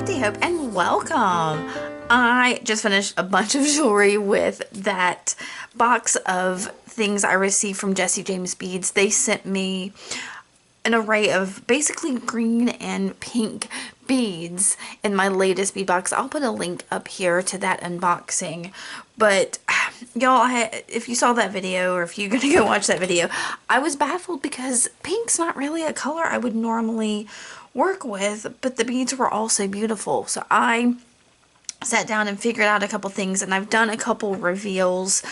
Crafty Hope and welcome. I just finished a bunch of jewelry with that box of things I received from Jesse James Beads. They sent me an array of basically green and pink beads in my latest bead box. I'll put a link up here to that unboxing. But y'all, if you saw that video or if you're gonna go watch that video, I was baffled because pink's not really a color I would normally work with, but the beads were all so beautiful. So I sat down and figured out a couple things, and I've done a couple reveals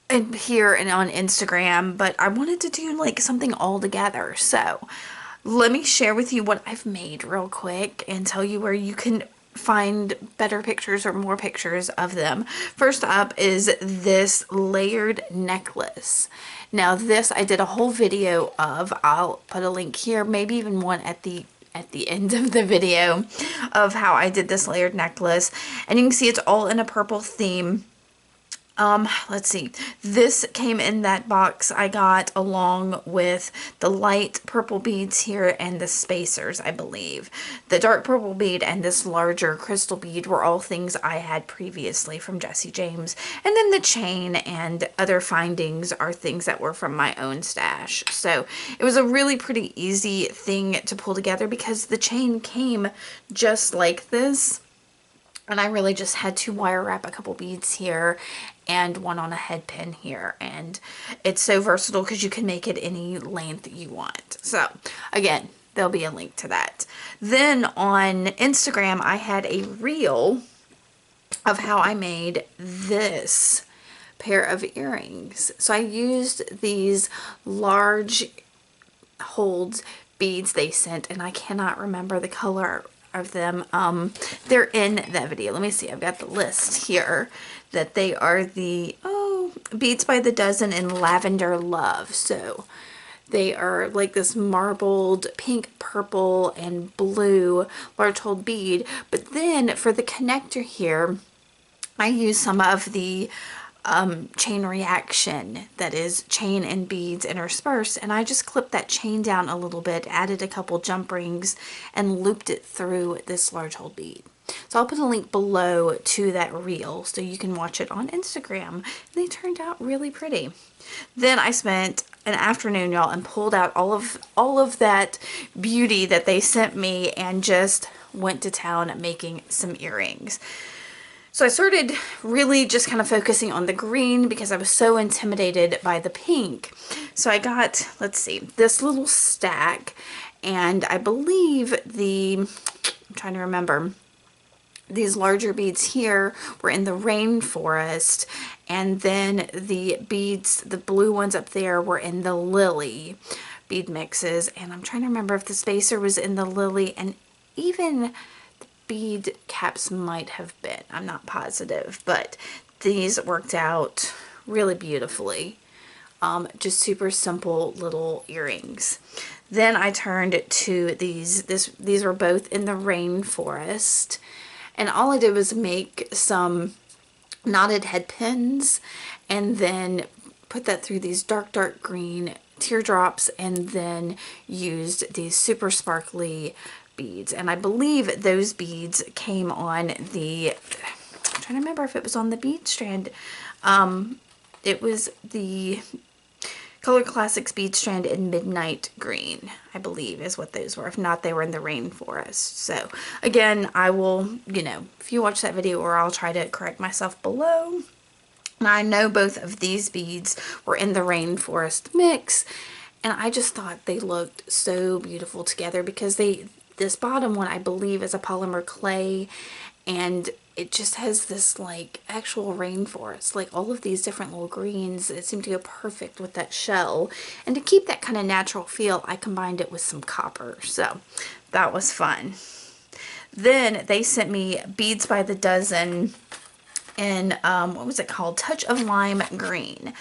here and on Instagram, but I wanted to do like something all together. So let me share with you what I've made real quick and tell you where you can find better pictures or more pictures of them. First up is this layered necklace. Now this I did a whole video of. I'll put a link here, maybe even one at the end of the video, of how I did this layered necklace. And you can see it's all in a purple theme. Let's see, this came in that box I got along with the light purple beads here and the spacers, I believe. The dark purple bead and this larger crystal bead were all things I had previously from Jesse James. And then the chain and other findings are things that were from my own stash. So it was a really pretty easy thing to pull together because the chain came just like this. And I really just had to wire wrap a couple beads here and one on a head pin here. And it's so versatile because you can make it any length you want. So again, there'll be a link to that. Then on Instagram, I had a reel of how I made this pair of earrings. So I used these large holds beads they sent, and I cannot remember the color of them. They're in that video. Let me see, I've got the list here, that they are the Beads by the Dozen in Lavender Love. So they are like this marbled pink, purple, and blue large hold bead. But then for the connector here, I use some of the chain reaction, that is chain and beads interspersed, and I just clipped that chain down a little bit, added a couple jump rings, and looped it through this large hold bead. So I'll put a link below to that reel so you can watch it on Instagram. They turned out really pretty. Then I spent an afternoon, y'all, and pulled out all of that beauty that they sent me and just went to town making some earrings. So I started really just kind of focusing on the green because I was so intimidated by the pink. So I got, let's see, this little stack, and I believe I'm trying to remember, these larger beads here were in the rainforest, and then the beads, the blue ones up there, were in the lily bead mixes. And I'm trying to remember if the spacer was in the lily, and even bead caps might have been. I'm not positive, but these worked out really beautifully. Just super simple little earrings. Then I turned to these. These were both in the rainforest, and all I did was make some knotted head pins and then put that through these dark green teardrops, and then used these super sparkly beads. And I believe those beads came on the, I'm trying to remember if it was on the bead strand. It was the Color Classics bead strand in Midnight Green, I believe is what those were. If not, they were in the rainforest. So again, I will, if you watch that video, or I'll try to correct myself below. And I know both of these beads were in the rainforest mix, and I just thought they looked so beautiful together because this bottom one, I believe, is a polymer clay, and it just has this like actual rainforest, like all of these different little greens that seem to go perfect with that shell. And to keep that kind of natural feel, I combined it with some copper. So that was fun. Then they sent me Beads by the Dozen in, what was it called? Touch of Lime Green.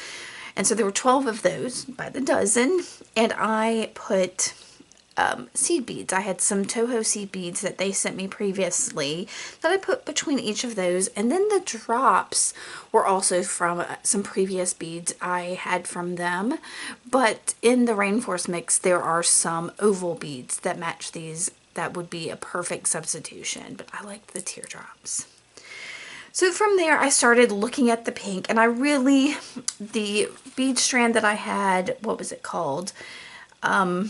And so there were 12 of those by the dozen, and I put seed beads. I had some Toho seed beads that they sent me previously that I put between each of those, and then the drops were also from some previous beads I had from them. But in the rainforest mix, there are some oval beads that match these that would be a perfect substitution, but I liked the teardrops. So from there, I started looking at the pink, and the bead strand that I had, what was it called? Oh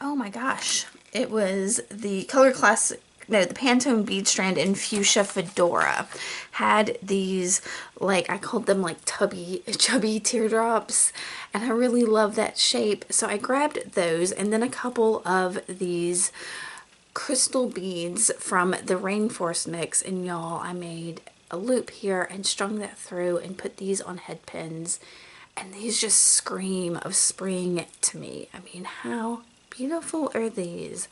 my gosh, it was the Color Classic, no, the Pantone bead strand in Fuchsia Fedora. Had these, like, I called them like chubby teardrops, and I really love that shape. So I grabbed those, and then a couple of these crystal beads from the Rainforest mix, and y'all, I made a loop here and strung that through and put these on head pins, and these just scream of spring to me. I mean, how beautiful are these?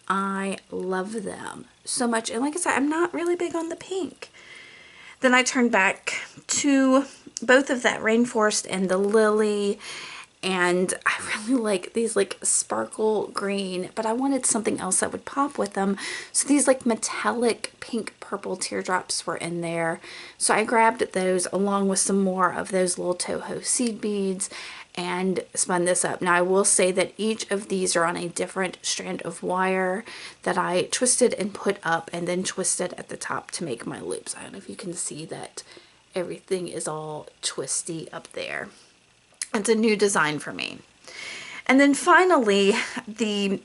I love them so much. And like I said, I'm not really big on the pink. Then I turned back to both of that Rainforest and the Lily, and I really like these like sparkle green, but I wanted something else that would pop with them. So these like metallic pink purple teardrops were in there. So I grabbed those along with some more of those little Toho seed beads and spun this up. Now I will say that each of these are on a different strand of wire that I twisted and put up and then twisted at the top to make my loops. I don't know if you can see that everything is all twisty up there. It's a new design for me. And then finally, the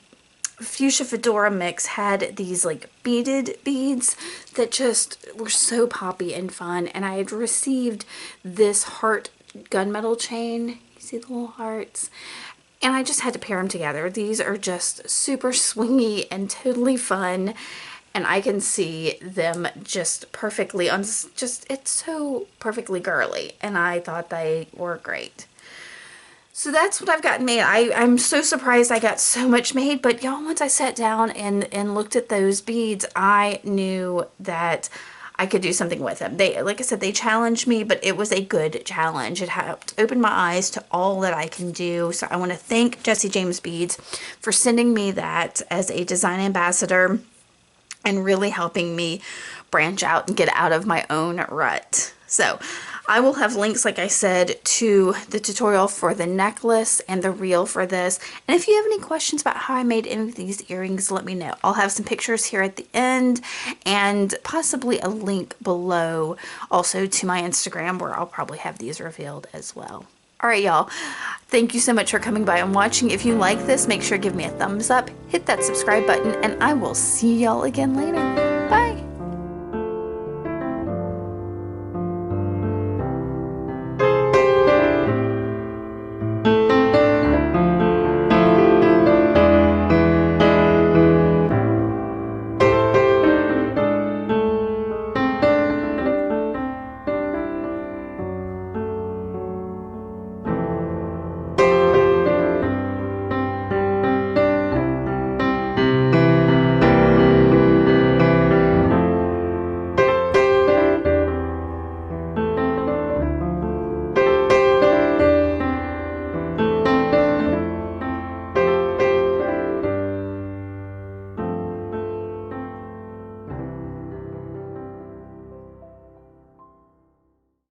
Fuchsia Fedora mix had these like beaded beads that just were so poppy and fun. And I had received this heart gunmetal chain. You see the little hearts? And I just had to pair them together. These are just super swingy and totally fun. And I can see them just perfectly on, it's so perfectly girly. And I thought they were great. So that's what I've gotten made. I'm so surprised I got so much made, but y'all, once I sat down and looked at those beads, I knew that I could do something with them. They, like I said, they challenged me, but it was a good challenge. It helped open my eyes to all that I can do. So I want to thank Jessie James Beads for sending me that as a design ambassador and really helping me branch out and get out of my own rut. So I will have links, like I said, to the tutorial for the necklace and the reel for this. And if you have any questions about how I made any of these earrings, let me know. I'll have some pictures here at the end and possibly a link below also to my Instagram where I'll probably have these revealed as well. All right, y'all. Thank you so much for coming by and watching. If you like this, make sure to give me a thumbs up, hit that subscribe button, and I will see y'all again later.